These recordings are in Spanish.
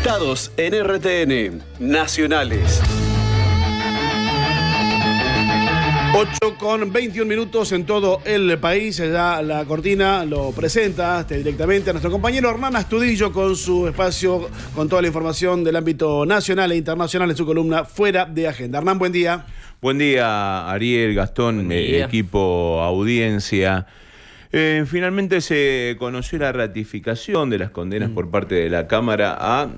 Conectados en RTN, nacionales. 8:21 en todo el país. Ya la cortina lo presenta directamente a nuestro compañero Hernán Astudillo con su espacio, con toda la información del ámbito nacional e internacional en su columna Fuera de Agenda. Hernán, buen día. Buen día, Ariel, Gastón, equipo, audiencia. Finalmente se conoció la ratificación de las condenas por parte de la Cámara a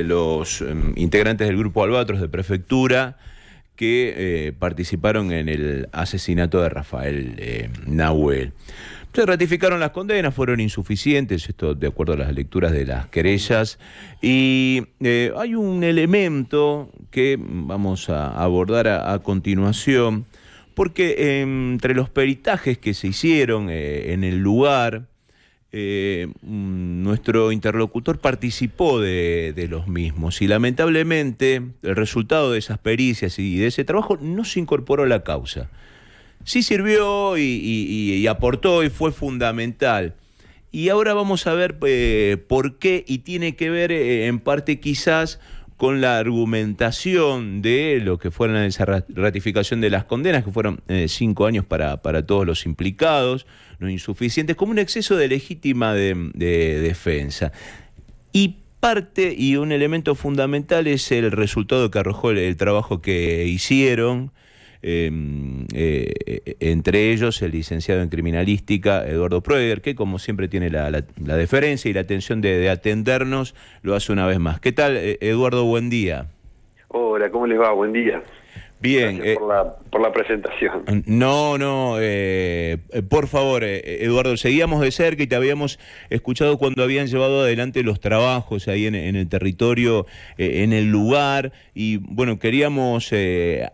los integrantes del Grupo Albatros de Prefectura que participaron en el asesinato de Rafael Nahuel. Se ratificaron las condenas, fueron insuficientes, esto de acuerdo a las lecturas de las querellas, y hay un elemento que vamos a abordar a continuación, porque entre los peritajes que se hicieron en el lugar, nuestro interlocutor participó de los mismos y lamentablemente el resultado de esas pericias y de ese trabajo no se incorporó a la causa. Sí sirvió y aportó y fue fundamental. Y ahora vamos a ver por qué, y tiene que ver en parte quizás con la argumentación de lo que fueron esa ratificación de las condenas, que fueron 5 años para todos los implicados, no insuficientes, como un exceso de legítima de defensa. Y parte y un elemento fundamental es el resultado que arrojó el trabajo que hicieron, entre ellos el licenciado en criminalística Eduardo Proeger, que como siempre tiene la deferencia y la atención de atendernos, lo hace una vez más. ¿Qué tal, Eduardo? Buen día. Hola, ¿cómo les va? Buen día. Bien. Gracias por la presentación. Por favor, Eduardo, seguíamos de cerca y te habíamos escuchado cuando habían llevado adelante los trabajos ahí en el territorio, en el lugar, y bueno, queríamos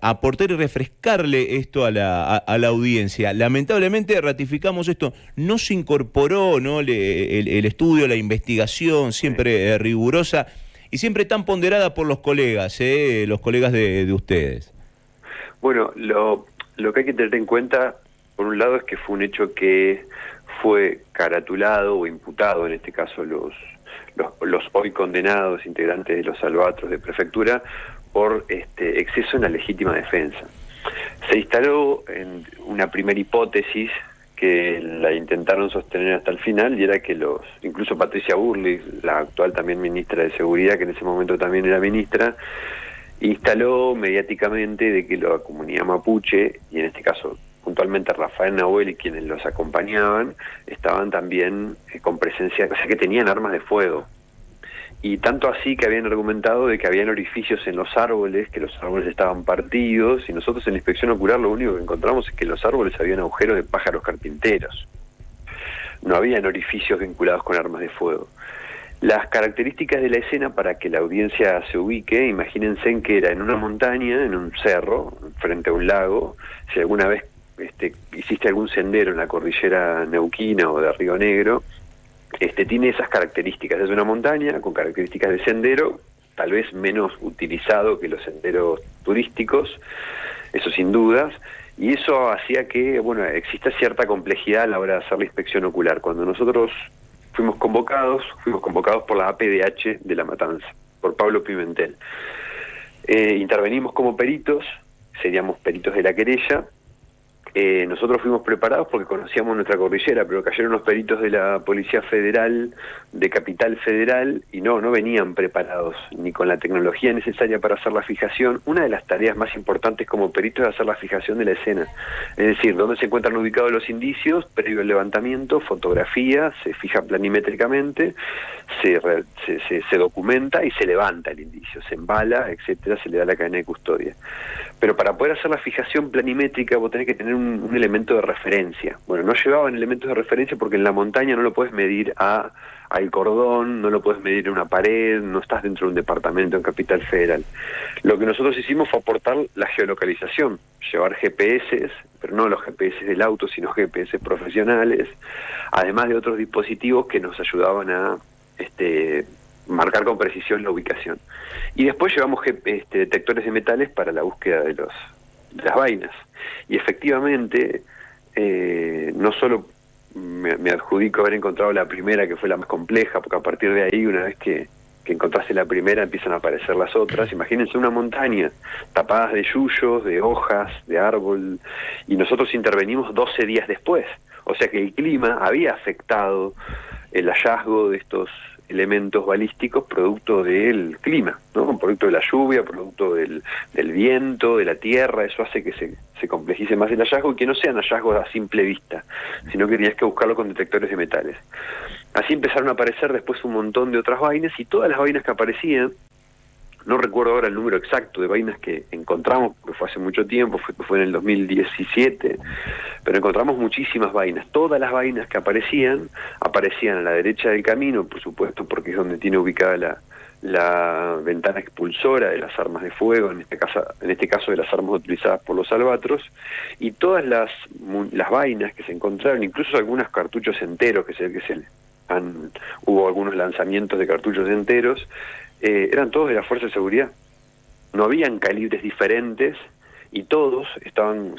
aportar y refrescarle esto a la audiencia. Lamentablemente ratificamos esto, no se incorporó, ¿no? el estudio, la investigación, siempre rigurosa y siempre tan ponderada por los colegas de ustedes. Bueno, lo que hay que tener en cuenta, por un lado, es que fue un hecho que fue caratulado o imputado, en este caso los hoy condenados integrantes de los Albatros de Prefectura, por exceso en la legítima defensa. Se instaló en una primera hipótesis que la intentaron sostener hasta el final, y era que incluso Patricia Burley, la actual también ministra de Seguridad, que en ese momento también era ministra, instaló mediáticamente de que la comunidad mapuche, y en este caso puntualmente Rafael Nahuel y quienes los acompañaban, estaban también con presencia, o sea que tenían armas de fuego. Y tanto así que habían argumentado de que habían orificios en los árboles, que los árboles estaban partidos, y nosotros en la inspección ocular lo único que encontramos es que en los árboles habían agujeros de pájaros carpinteros. No habían orificios vinculados con armas de fuego. Las características de la escena, para que la audiencia se ubique, imagínense en que era en una montaña, en un cerro, frente a un lago. Si alguna vez hiciste algún sendero en la cordillera neuquina o de Río Negro, tiene esas características. Es una montaña con características de sendero, tal vez menos utilizado que los senderos turísticos, eso sin dudas, y eso hacía que, exista cierta complejidad a la hora de hacer la inspección ocular. Cuando nosotros fuimos convocados por la APDH de La Matanza, por Pablo Pimentel. Intervenimos como peritos, seríamos peritos de la querella. Nosotros fuimos preparados porque conocíamos nuestra cordillera, pero cayeron los peritos de la Policía Federal, de Capital Federal, y no venían preparados ni con la tecnología necesaria para hacer la fijación. Una de las tareas más importantes como peritos es hacer la fijación de la escena, es decir, dónde se encuentran ubicados los indicios, previo al levantamiento, fotografía, se fija planimétricamente, se documenta y se levanta el indicio, se embala, etcétera, se le da la cadena de custodia. Pero para poder hacer la fijación planimétrica vos tenés que tener un elemento de referencia. Bueno, no llevaban elementos de referencia porque en la montaña no lo puedes medir al cordón, no lo puedes medir en una pared, no estás dentro de un departamento en Capital Federal. Lo que nosotros hicimos fue aportar la geolocalización, llevar GPS, pero no los GPS del auto, sino GPS profesionales, además de otros dispositivos que nos ayudaban a marcar con precisión la ubicación. Y después llevamos detectores de metales para la búsqueda de las vainas. Y efectivamente, no solo me adjudico haber encontrado la primera, que fue la más compleja, porque a partir de ahí, una vez que que encontraste la primera empiezan a aparecer las otras. Imagínense una montaña tapadas de yuyos, de hojas, de árbol, y nosotros intervenimos 12 días después. O sea que el clima había afectado el hallazgo de estos elementos balísticos producto del clima, ¿no? Producto de la lluvia, producto del viento, de la tierra. Eso hace que se complejice más el hallazgo y que no sean hallazgos a simple vista, sino que tenías que buscarlo con detectores de metales. Así empezaron a aparecer después un montón de otras vainas, y todas las vainas que aparecían, no recuerdo ahora el número exacto de vainas que encontramos, porque fue hace mucho tiempo, fue en el 2017, pero encontramos muchísimas vainas. Todas las vainas que aparecían a la derecha del camino, por supuesto, porque es donde tiene ubicada la ventana expulsora de las armas de fuego, en este caso de las armas utilizadas por los albatros, y todas las vainas que se encontraron, incluso algunos cartuchos enteros, hubo algunos lanzamientos de cartuchos enteros, eran todos de la Fuerza de Seguridad. No habían calibres diferentes y todos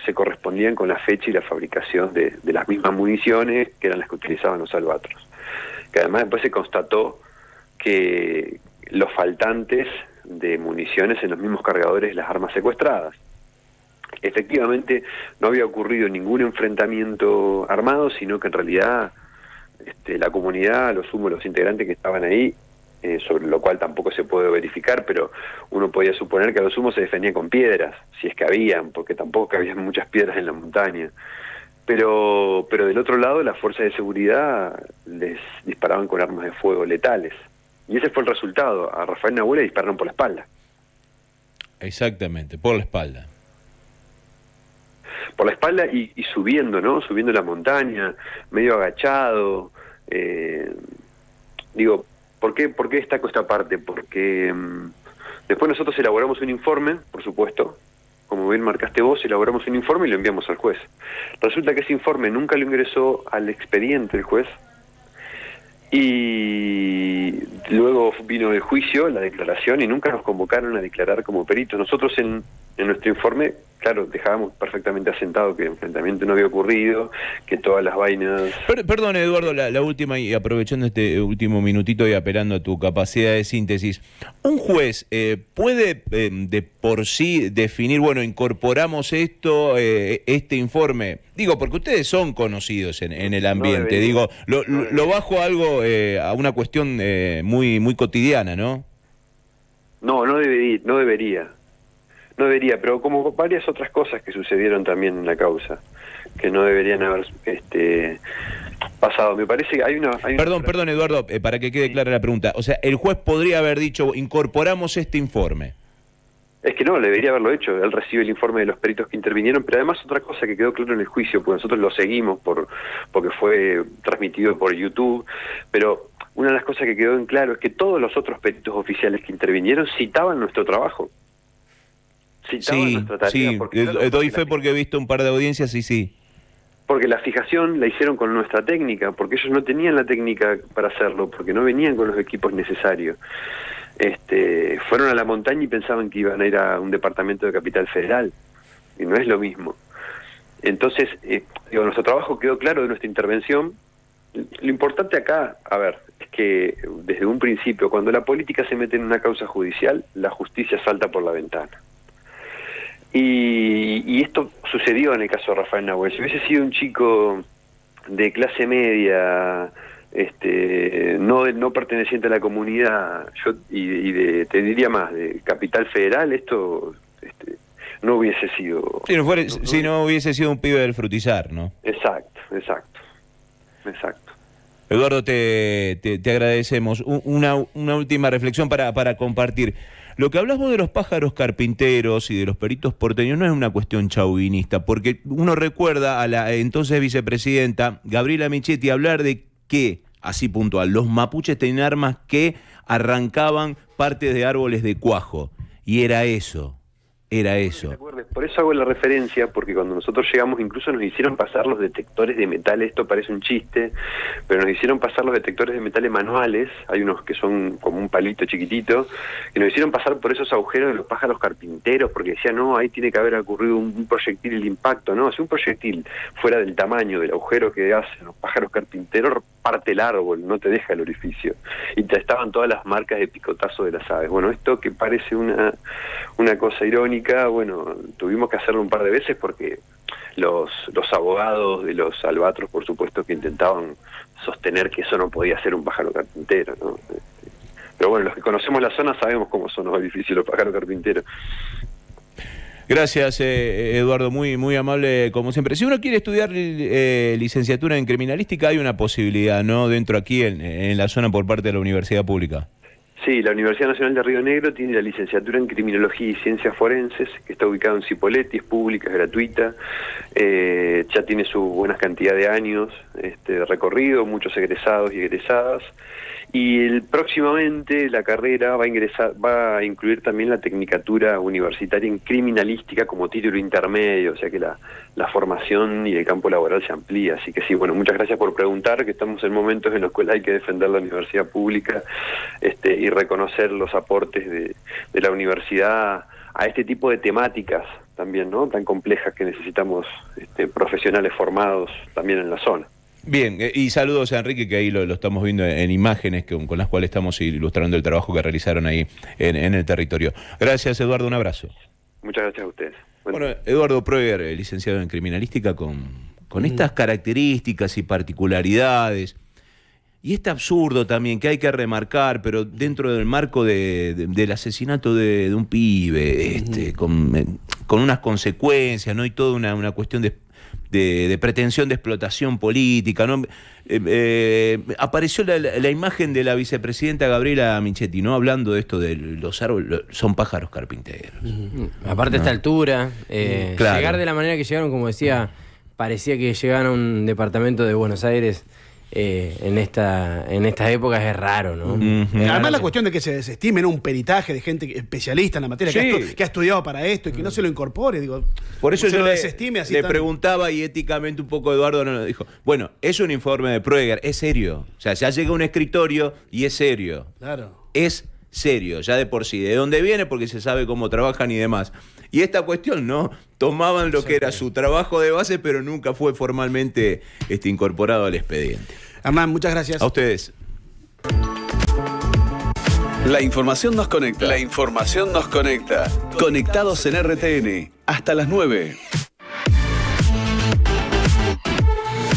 se correspondían con la fecha y la fabricación de las mismas municiones que eran las que utilizaban los albatros. Que además después se constató que los faltantes de municiones en los mismos cargadores de las armas secuestradas. Efectivamente no había ocurrido ningún enfrentamiento armado, sino que en realidad la comunidad, los integrantes que estaban ahí, sobre lo cual tampoco se puede verificar, pero uno podía suponer que a lo sumo se defendía con piedras, si es que habían, porque tampoco habían muchas piedras en la montaña. Pero del otro lado, las fuerzas de seguridad les disparaban con armas de fuego letales. Y ese fue el resultado. A Rafael Nahuel le dispararon por la espalda. Exactamente, por la espalda. Por la espalda y subiendo, ¿no? Subiendo la montaña, medio agachado. ¿Por qué destaco esta parte? Porque después nosotros elaboramos un informe, por supuesto, como bien marcaste vos, elaboramos un informe y lo enviamos al juez. Resulta que ese informe nunca lo ingresó al expediente el juez, y luego vino el juicio, la declaración, y nunca nos convocaron a declarar como peritos. Nosotros en nuestro informe, claro, dejábamos perfectamente asentado que el enfrentamiento no había ocurrido, que todas las vainas... Perdón, Eduardo, la última, y aprovechando este último minutito y apelando a tu capacidad de síntesis. ¿Un juez puede de por sí definir, bueno, incorporamos este informe? Digo, porque ustedes son conocidos en el ambiente, No digo, lo bajo a algo, a una cuestión muy, muy cotidiana, ¿no? No debería, pero como varias otras cosas que sucedieron también en la causa, que no deberían haber pasado. Me parece que hay una... Perdón, Eduardo, para que quede clara la pregunta. O sea, el juez podría haber dicho, incorporamos este informe. Es que no, debería haberlo hecho. Él recibe el informe de los peritos que intervinieron, pero además otra cosa que quedó claro en el juicio, porque nosotros lo seguimos porque fue transmitido por YouTube, pero una de las cosas que quedó en claro es que todos los otros peritos oficiales que intervinieron citaban nuestro trabajo. Citaban nuestra tarea. Sí, doy fe porque he visto un par de audiencias y sí. Porque la fijación la hicieron con nuestra técnica, porque ellos no tenían la técnica para hacerlo, porque no venían con los equipos necesarios. Fueron a la montaña y pensaban que iban a ir a un departamento de Capital Federal, y no es lo mismo. Entonces, nuestro trabajo quedó claro de nuestra intervención. Lo importante acá, es que desde un principio, cuando la política se mete en una causa judicial, la justicia salta por la ventana. Y esto sucedió en el caso de Rafael Nahuel. Si hubiese sido un chico de clase media, no perteneciente a la comunidad, te diría más, de Capital Federal, esto no hubiese sido... Si no hubiese sido un pibe del frutizar, ¿no? Exacto. Eduardo, te agradecemos. Una última reflexión para compartir. Lo que hablas vos de los pájaros carpinteros y de los peritos porteños no es una cuestión chauvinista, porque uno recuerda a la entonces vicepresidenta Gabriela Michetti hablar de que, así puntual, los mapuches tenían armas que arrancaban partes de árboles de cuajo. Y era eso. Por eso hago la referencia, porque cuando nosotros llegamos incluso nos hicieron pasar los detectores de metal. Esto parece un chiste, pero nos hicieron pasar los detectores de metales manuales. Hay unos que son como un palito chiquitito, y nos hicieron pasar por esos agujeros de los pájaros carpinteros, porque decían, no, ahí tiene que haber ocurrido un proyectil de impacto. No, si un proyectil fuera del tamaño del agujero que hacen los pájaros carpinteros, parte el árbol, no te deja el orificio. Y estaban todas las marcas de picotazo de las aves. Bueno, esto que parece una cosa irónica, bueno, tuvimos que hacerlo un par de veces porque los abogados de los albatros, por supuesto, que intentaban sostener que eso no podía ser un pájaro carpintero, ¿no? Pero bueno, los que conocemos la zona sabemos cómo son los orificios de los pájaros carpinteros. Gracias, Eduardo, muy amable como siempre. Si uno quiere estudiar licenciatura en criminalística, hay una posibilidad, ¿no? Dentro aquí en la zona por parte de la Universidad Pública. Sí, la Universidad Nacional de Río Negro tiene la licenciatura en Criminología y Ciencias Forenses, que está ubicada en Cipolletti, es pública, es gratuita, ya tiene su buena cantidad de años de recorrido, muchos egresados y egresadas, y próximamente la carrera va a incluir también la tecnicatura universitaria en criminalística como título intermedio, o sea que la formación y el campo laboral se amplía. Así que sí, bueno, muchas gracias por preguntar, que estamos en momentos en los cuales hay que defender la universidad pública y reconocer los aportes de la universidad a este tipo de temáticas también, ¿no? Tan complejas, que necesitamos profesionales formados también en la zona. Bien, y saludos a Enrique, que ahí lo estamos viendo en imágenes con las cuales estamos ilustrando el trabajo que realizaron ahí en el territorio. Gracias, Eduardo, un abrazo. Muchas gracias a ustedes. Bueno, Eduardo Proeger, licenciado en criminalística, con estas características y particularidades, y este absurdo también que hay que remarcar, pero dentro del marco del asesinato de un pibe, con unas consecuencias, ¿no? Y toda una cuestión de pretensión de explotación política, ¿no? Apareció la imagen de la vicepresidenta Gabriela Michetti, ¿no? Hablando de esto de los árboles, son pájaros carpinteros. Aparte a esta altura, claro. Llegar de la manera que llegaron, como decía, parecía que llegaban a un departamento de Buenos Aires en estas épocas es raro, ¿no? Además la cuestión de que se desestime, ¿no? Un peritaje de gente especialista en la materia, sí, que ha estudiado para esto y que no se lo incorpore, digo. Por eso yo lo desestime así le preguntaba, y éticamente un poco Eduardo no lo dijo. Bueno, es un informe de Proeger, es serio. O sea, ya llega a un escritorio y es serio. Claro. Es serio, ya de por sí. ¿De dónde viene? Porque se sabe cómo trabajan y demás. Y esta cuestión, ¿no? Tomaban lo que era su trabajo de base, pero nunca fue formalmente incorporado al expediente. Hernán, muchas gracias. A ustedes. La información nos conecta. La información nos conecta. Conectados en RTN. Hasta las 9.